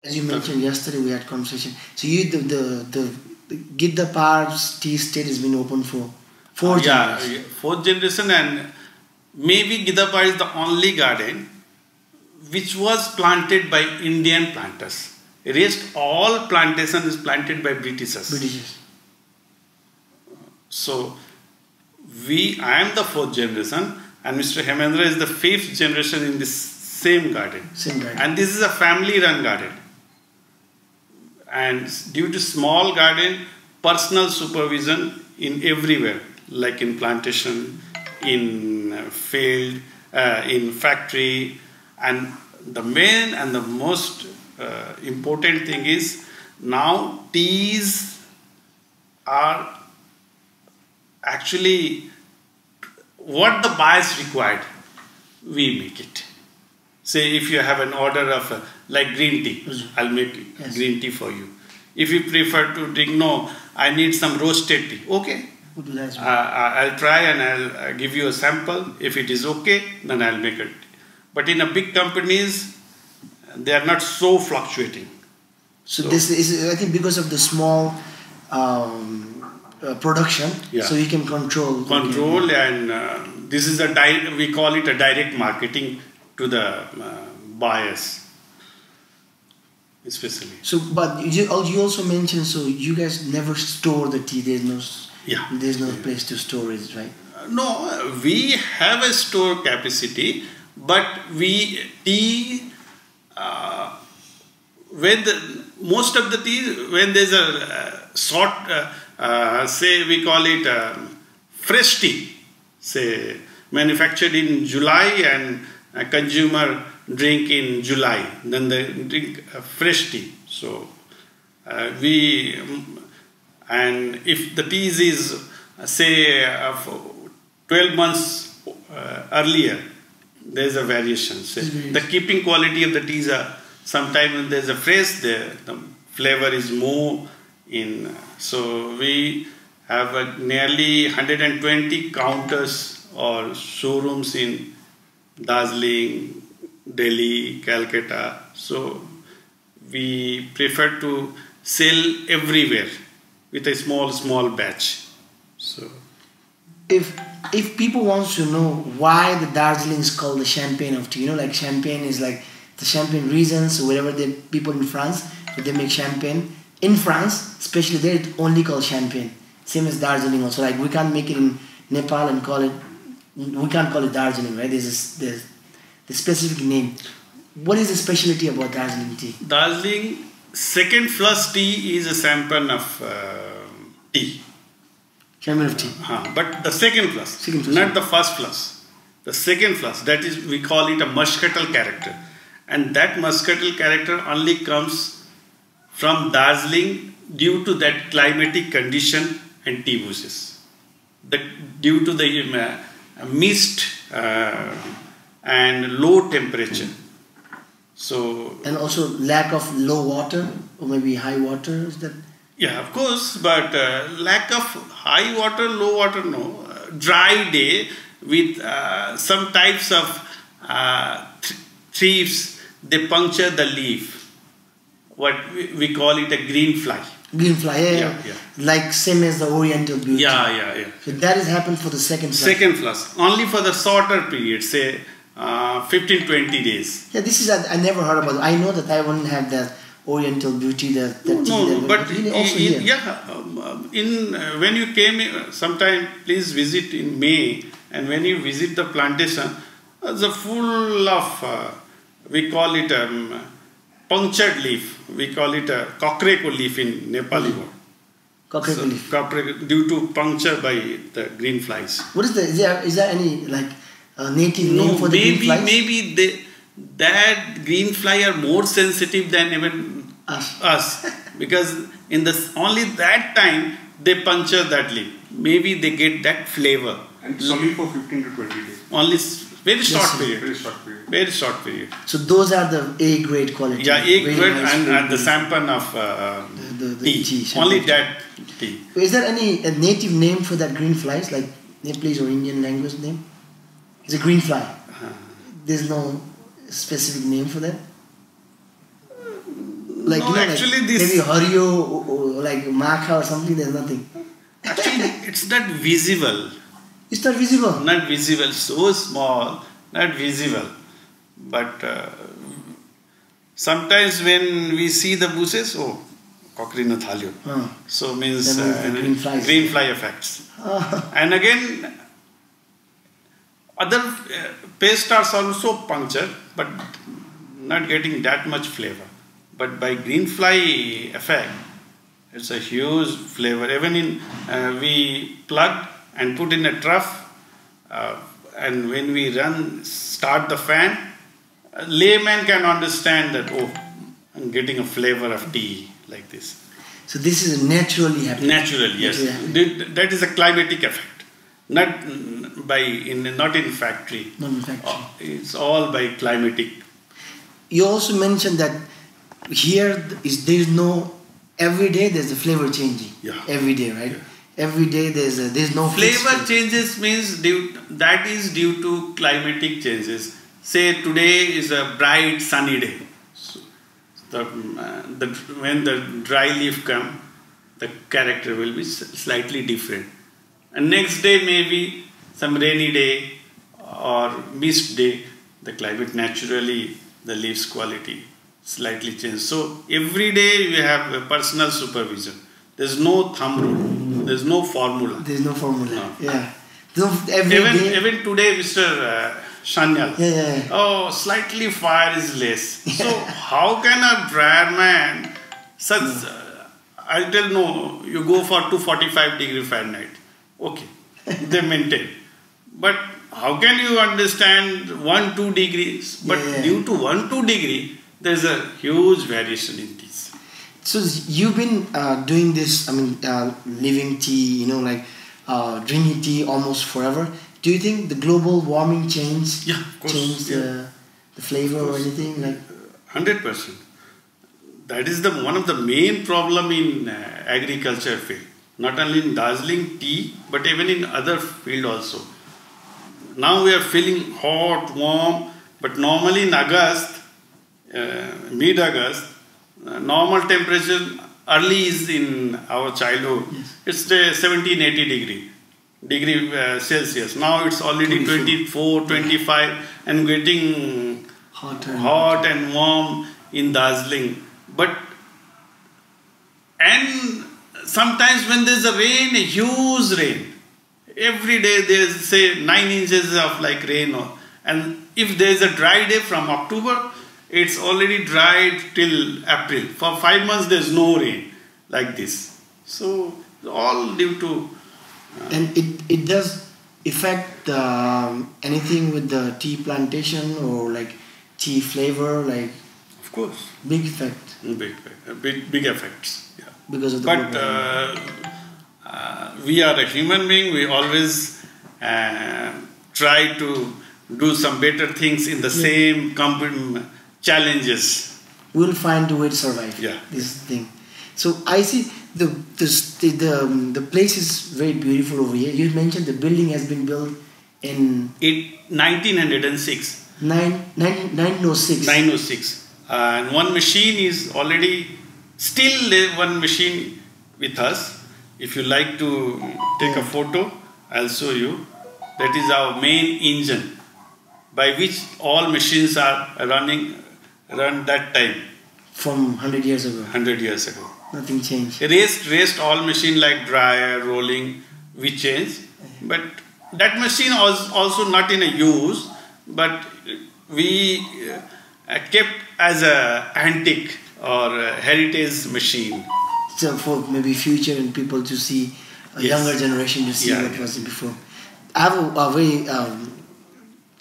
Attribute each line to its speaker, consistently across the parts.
Speaker 1: As you mentioned yesterday, we had conversation. So the Giddapahar tea estate has been open for four generations.
Speaker 2: Yeah, fourth generation, and maybe Giddapahar is the only garden which was planted by Indian planters. Rest all plantation is planted by Britishers. So I am the fourth generation, and Mr. Hemendra is the fifth generation in this same garden. And this is a family-run garden. And due to small garden, personal supervision in everywhere, like in plantation, in field, in factory, and the main and the most important thing is now teas are actually what the buyers required, we make it. Say if you have an order of like green tea, I'll make green tea for you. If you prefer to drink, no, I need some roasted tea. Okay, I'll try and I'll give you a sample. If it is okay, then I'll make it. But in a big companies, they are not so fluctuating.
Speaker 1: So this is, I think, because of the small production, so you can control.
Speaker 2: And this is we call it a direct marketing to the buyers, especially.
Speaker 1: So, but you also mentioned, so you guys never store the tea. There's no place to store it, right?
Speaker 2: No, we have a store capacity, but when most of the tea, when there's a short, say we call it fresh tea, say manufactured in July and a consumer drink in July, then they drink fresh tea. So and if the tea is say 12 months earlier, there is a variation. Say, the keeping quality of the teas are sometimes when there is a fresh, the flavor is more in. So we have nearly 120 counters or showrooms in Darjeeling, Delhi, Calcutta. So we prefer to sell everywhere with a small batch. So
Speaker 1: if people want to know why the Darjeeling is called the champagne of tea, like champagne is like the champagne regions, so wherever the people in France, so they make champagne. In France, especially there, it's only called champagne. Same as Darjeeling also. Like we can't make it in Nepal and call it. We can't call it Darjeeling, right? There's the specific name. What is the specialty about Darjeeling tea?
Speaker 2: Darjeeling second flush tea is a champagne of tea.
Speaker 1: Champagne of tea.
Speaker 2: But the second flush, not the first flush. The second flush, that is, we call it a muscatel character. And that muscatel character only comes from Darjeeling due to that climatic condition and tea bushes. Due to the mist and low temperature. So,
Speaker 1: and also lack of low water or maybe high water, is that?
Speaker 2: Yeah, of course, but lack of high water, low water, no. Dry day with some types of thieves, they puncture the leaf. What we call it a green fly.
Speaker 1: Green fly, yeah. Like same as the Oriental beauty.
Speaker 2: Yeah.
Speaker 1: So that has happened for the second flush.
Speaker 2: Second flush, only for the shorter period, say 15-20 days.
Speaker 1: Yeah, this is, I never heard about it. I know that I wouldn't have that Oriental beauty, that tea.
Speaker 2: No, but when you came sometime, please visit in May, and when you visit the plantation, it's full of, we call it punctured leaf. We call it a cockreco leaf in Nepali word.
Speaker 1: Cockreco leaf.
Speaker 2: Due to puncture by the green flies.
Speaker 1: What is is there any like native name for the green flies?
Speaker 2: Maybe that green fly are more sensitive than even us. Because in only that time they puncture that leaf. Maybe they get that flavor.
Speaker 3: And it's only for 15 to 20 days.
Speaker 2: Only very short period.
Speaker 3: Very short period.
Speaker 1: So those are the A grade quality.
Speaker 2: Yeah, A grade and the champagne of tea. Only that tea.
Speaker 1: Is there any native name for that green flies, like Nepalese or Indian language name? It's a green fly. There's no specific name for that? Like,
Speaker 2: No, actually this-
Speaker 1: maybe Hario or like Makha or something, there's nothing.
Speaker 2: Actually, it's not visible.
Speaker 1: It's not visible.
Speaker 2: Not visible, so small, not visible. But sometimes when we see the bushes, oh, Cocrina thalio. So means
Speaker 1: That means the
Speaker 2: green fly effects. And again, other paste are also punctured, but not getting that much flavor. But by green fly effect, it's a huge flavor. Even in we plug and put in a trough, and when we start the fan, a layman can understand that, oh, I'm getting a flavor of tea like this.
Speaker 1: So this is naturally happening.
Speaker 2: Naturally, yes. That is a climatic effect, not in factory.
Speaker 1: Not in factory.
Speaker 2: It's all by climatic.
Speaker 1: You also mentioned that here there's no, every day there's a flavor changing.
Speaker 2: Yeah.
Speaker 1: Every day, right?
Speaker 2: Yeah.
Speaker 1: Every day there's no
Speaker 2: Flavor changes means that is due to climatic changes. Say today is a bright sunny day. So when the dry leaf come, the character will be slightly different. And next day maybe some rainy day or mist day, the climate naturally, the leaves quality slightly changes. So every day we have a personal supervision. There's no thumb rule. There's no formula.
Speaker 1: There's no formula.
Speaker 2: No.
Speaker 1: Yeah. Even
Speaker 2: today, Mr. Shanyal.
Speaker 1: Yeah.
Speaker 2: Oh, slightly fire is less. So how can a dryer man I tell no, you go for 245 degree Fahrenheit. Okay, they maintain. But how can you understand 1-2 degrees? But due to 1-2 degree, there's a huge variation in these.
Speaker 1: So you've been doing this, living tea, drinking tea almost forever. Do you think the global warming changed the flavor or anything?
Speaker 2: 100%. That is one of the main problem in agriculture field. Not only in Darjeeling tea, but even in other field also. Now we are feeling hot, warm, but normally in August, mid-August, normal temperature early is in our childhood. Yes. It's 17-18 degree Celsius. Now it's already 24, 25 and getting hot and warm in Darjeeling. And sometimes when there's a rain, a huge rain, every day there's say 9 inches of rain. And if there's a dry day from October, it's already dried till April. For 5 months there's no rain like this. So all due to...
Speaker 1: and it does affect anything with the tea plantation or tea flavor,
Speaker 2: Of course.
Speaker 1: Big effect.
Speaker 2: Big effects, yeah.
Speaker 1: Because of the...
Speaker 2: But we are a human being. We always try to do some better things in the same challenges.
Speaker 1: We'll find a way to survive.
Speaker 2: Yeah.
Speaker 1: This thing. So I see the place is very beautiful over here. You mentioned the building has been built in
Speaker 2: 1906.
Speaker 1: 906.
Speaker 2: 906. And one machine is already still one machine with us. If you like to take a photo, I'll show you. That is our main engine by which all machines are run that time.
Speaker 1: From 100 years ago.
Speaker 2: 100 years ago.
Speaker 1: Nothing changed.
Speaker 2: Rest all machine like dryer, rolling, we changed. But that machine was also not in a use, but we kept as a antique or a heritage machine.
Speaker 1: So for maybe future and people to see, a younger generation to see what was before. I have a very,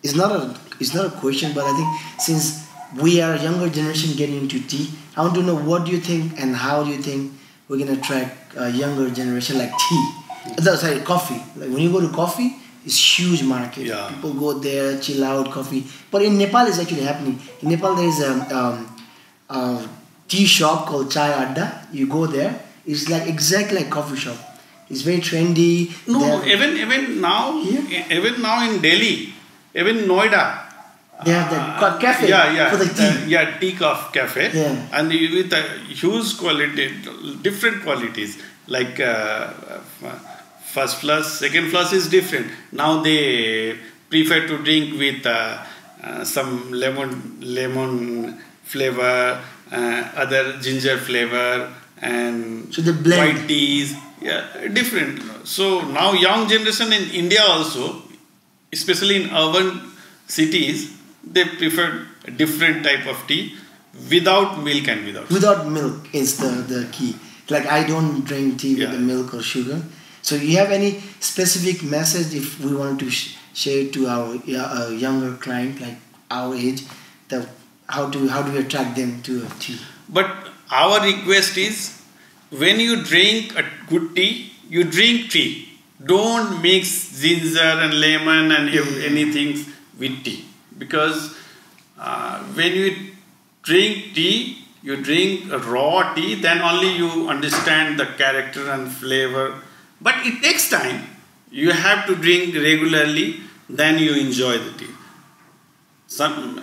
Speaker 1: it's not a question, but I think since we are a younger generation getting into tea, I want to know what do you think and how do you think we're going to attract a younger generation like tea? Sorry, coffee. When you go to coffee, it's huge market.
Speaker 2: Yeah.
Speaker 1: People go there, chill out, coffee. But in Nepal, it's actually happening. In Nepal, there is a tea shop called Chai Adda. You go there, it's exactly like coffee shop. It's very trendy.
Speaker 2: No, even now, even now in Delhi, even Noida,
Speaker 1: They have that cafe for the tea.
Speaker 2: Tea cafe.
Speaker 1: Yeah.
Speaker 2: And with a huge quality, different qualities like first flush, second flush is different. Now they prefer to drink with some lemon flavor, other ginger flavor, and
Speaker 1: so the blend.
Speaker 2: white teas. Different. So now young generation in India also, especially in urban cities, they prefer a different type of tea without milk and without.
Speaker 1: Without milk is the key. Like I don't drink tea with the milk or sugar. So you have any specific message if we wanted to share to our younger client like our age, that how do we attract them to a tea?
Speaker 2: But our request is, when you drink a good tea, you drink tea. Don't mix ginger and lemon and anything with tea. Because when you drink tea, you drink raw tea, then only you understand the character and flavor. But it takes time. You have to drink regularly, then you enjoy the tea.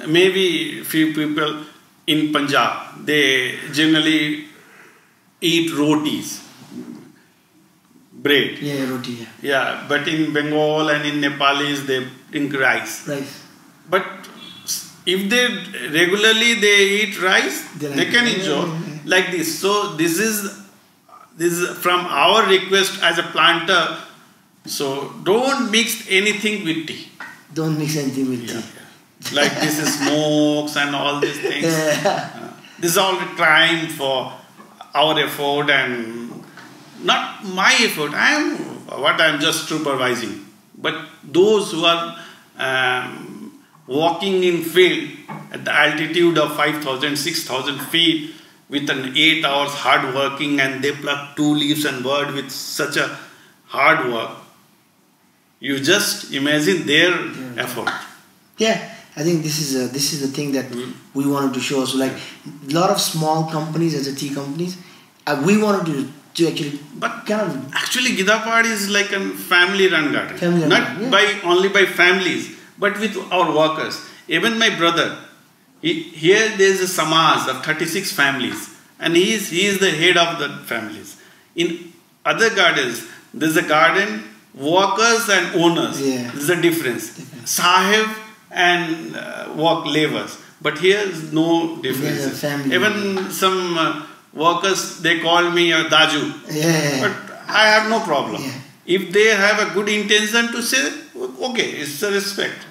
Speaker 2: Maybe few people in Punjab, they generally eat rotis, bread.
Speaker 1: Yeah, roti.
Speaker 2: Yeah, but in Bengal and in Nepalis, they drink rice. But if they regularly eat rice, they can enjoy like this. So this is from our request as a planter. So don't mix anything with tea.
Speaker 1: Don't mix anything with tea.
Speaker 2: Like this is smokes and all these things. This is all the crime for our effort and not my effort. I'm just supervising. But those who are walking in field at the altitude of 5,000, 6,000 feet with an 8 hours hard working, and they pluck 2 leaves and bird with such a hard work. You just imagine their effort.
Speaker 1: Yeah. I think this is the thing that we wanted to show. So like a lot of small companies as a tea companies, we wanted to actually,
Speaker 2: but
Speaker 1: kind of
Speaker 2: actually Giddapahar is like a family run garden, only by families, but with our workers. Even my brother, here there is a samaj of 36 families, and he is the head of the families. In other gardens, there is a garden workers and owners. There is a difference. Sahib and work laborers, but here is no difference. Even some workers, they call me a daju, but I have no problem. If they have a good intention to say, okay, it's a respect.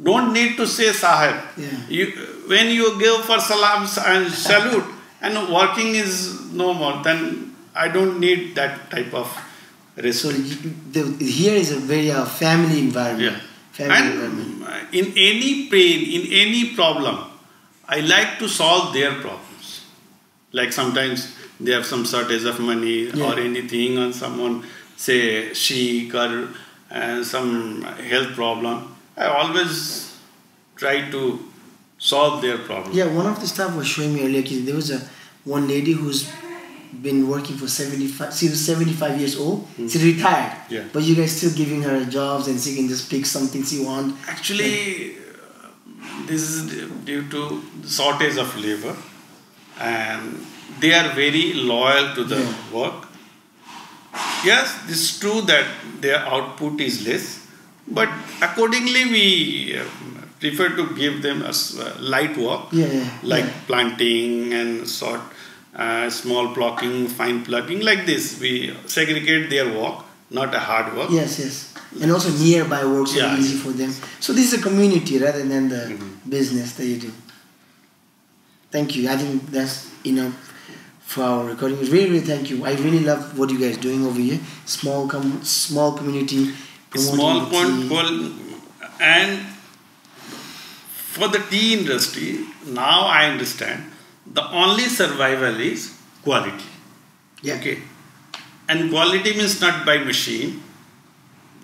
Speaker 2: Don't need to say sahib. When you give for salams and salute and working is no more, then I don't need that type of respect.
Speaker 1: So here is a very family environment.
Speaker 2: In any pain, in any problem, I like to solve their problems. Like sometimes they have some shortage of money or anything, and someone say sheik or some health problem. I always try to solve their problem.
Speaker 1: Yeah, one of the staff was showing me earlier, there was one lady who's been working for 75, she was 75 years old, she's retired, but you guys still giving her jobs and she can just pick something she wants.
Speaker 2: Actually, this is due to shortage of labor, and they are very loyal to the work. Yes, it's true that their output is less, but accordingly we prefer to give them a light work, like planting and small plucking, fine plucking, like this. We segregate their work, not a hard work.
Speaker 1: Yes. And also nearby work, so easy for them. So this is a community rather than the business that you do. Thank you. I think that's enough for our recording. Really, thank you. I really love what you guys are doing over here. Small community.
Speaker 2: Small point, and for the tea industry, now I understand the only survival is quality. Okay. And quality means not by machine.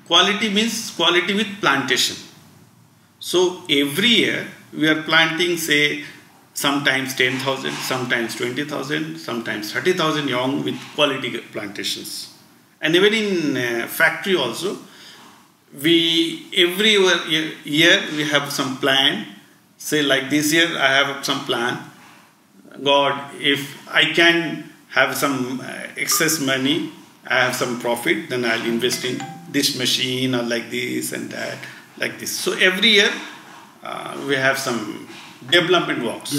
Speaker 2: Quality means quality with plantation. So every year we are planting, say, sometimes 10,000, sometimes 20,000, sometimes 30,000 young with quality plantations. And even in factory also, every year we have some plan say like this year I have some plan. God, if I can have some excess money, I have some profit, then I'll invest in this machine or like this and that, like this. So every year we have some development works.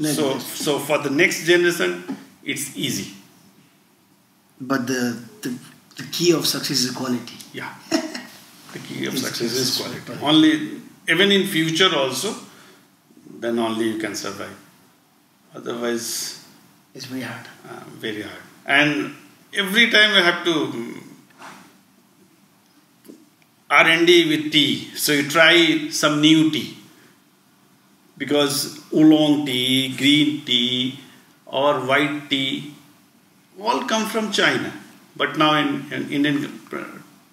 Speaker 2: So for the next generation, it's easy.
Speaker 1: But the key of success is quality.
Speaker 2: Yeah, the key of success is quality. Only, even in future also, then only you can survive. Otherwise,
Speaker 1: it's very hard.
Speaker 2: Very hard. And every time you have to R&D with tea. So you try some new tea. Because oolong tea, green tea or white tea all come from China. But now in Indian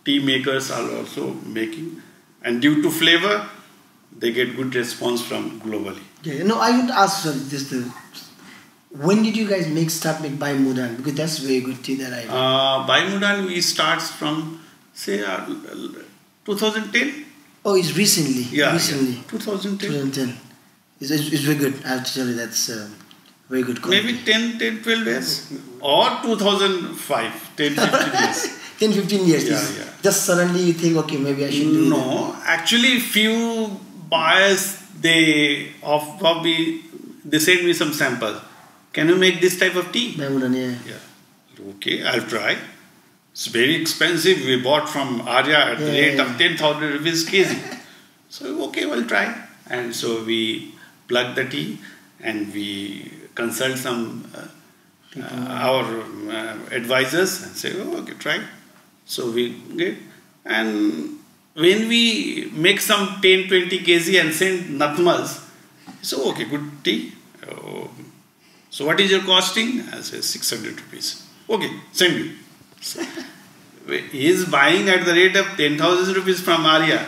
Speaker 2: tea makers are also making. And due to flavor, they get good response from globally.
Speaker 1: Yeah, no, I would ask when did you guys start make Bai Mudan? Because that's very good tea that I know.
Speaker 2: Bai Mudan we starts from say 2010.
Speaker 1: Oh, it's recently.
Speaker 2: Yeah,
Speaker 1: recently.
Speaker 2: Yeah. 2010.
Speaker 1: 2010. It's very good. I have to tell you that's very good quality.
Speaker 2: Maybe 12 years or 2005, 10, 15 years.
Speaker 1: 10, 15 years.
Speaker 2: Yeah.
Speaker 1: Just suddenly you think, okay, maybe I should do
Speaker 2: No, actually few buyers, they send me some sample. Can you make this type of tea?
Speaker 1: Bai Mudan, yeah.
Speaker 2: Okay, I'll try. It's very expensive. We bought from Arya at the rate of 10,000 rupees kg. So, okay, we'll try. And so we plug the tea and we consult some our advisors and say, oh, okay, try. So we get, and when we make some 10, 20 kg and send Natmas, so okay, good tea. So what is your costing? I say 600 rupees. Okay, send me. So, he is buying at the rate of 10,000 rupees from Arya.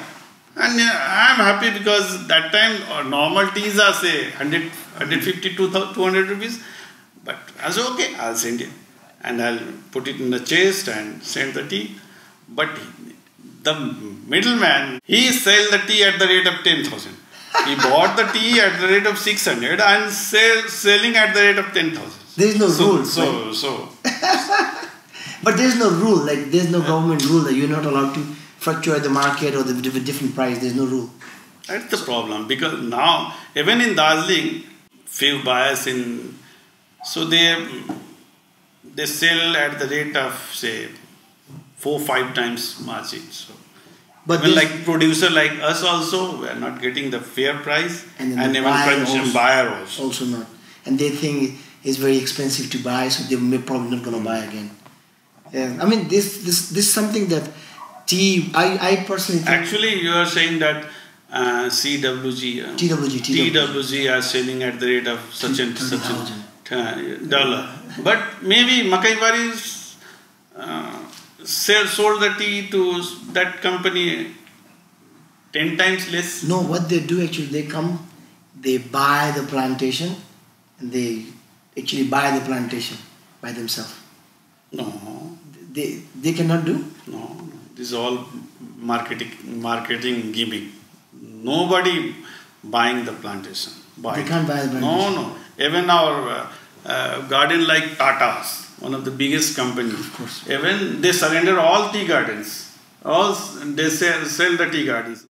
Speaker 2: And I am happy because that time normal teas are say 150 to 200 rupees. But I said, okay, I'll send it. And I'll put it in the chest and send the tea. But the middleman, he sell the tea at the rate of 10,000. He bought the tea at the rate of 600 and selling at the rate of 10,000.
Speaker 1: There is no rule. But there is no rule. Like there is no government rule that you're not allowed to fluctuate the market or the different price. There is no rule.
Speaker 2: That's the problem because now even in Darjeeling, few buyers so they sell at the rate of say 4-5 times margin. So. But even like producer like us also, we are not getting the fair price, and even buyer
Speaker 1: also not. And they think it's very expensive to buy, so they're probably not going to buy again. Yeah, I mean this is something that tea. I personally think
Speaker 2: actually you are saying that TWG are selling at the rate of such and such $. But maybe Makaiwari sold the tea to that company 10 times less.
Speaker 1: No, what they do actually, they buy the plantation, and they actually buy the plantation by themselves.
Speaker 2: No.
Speaker 1: They cannot do?
Speaker 2: No. This is all marketing gimmick. Nobody buying the plantation.
Speaker 1: They can't buy the plantation.
Speaker 2: No. Even our garden like Tata's, one of the biggest companies.
Speaker 1: Of course.
Speaker 2: Even they surrender all tea gardens. They sell the tea gardens.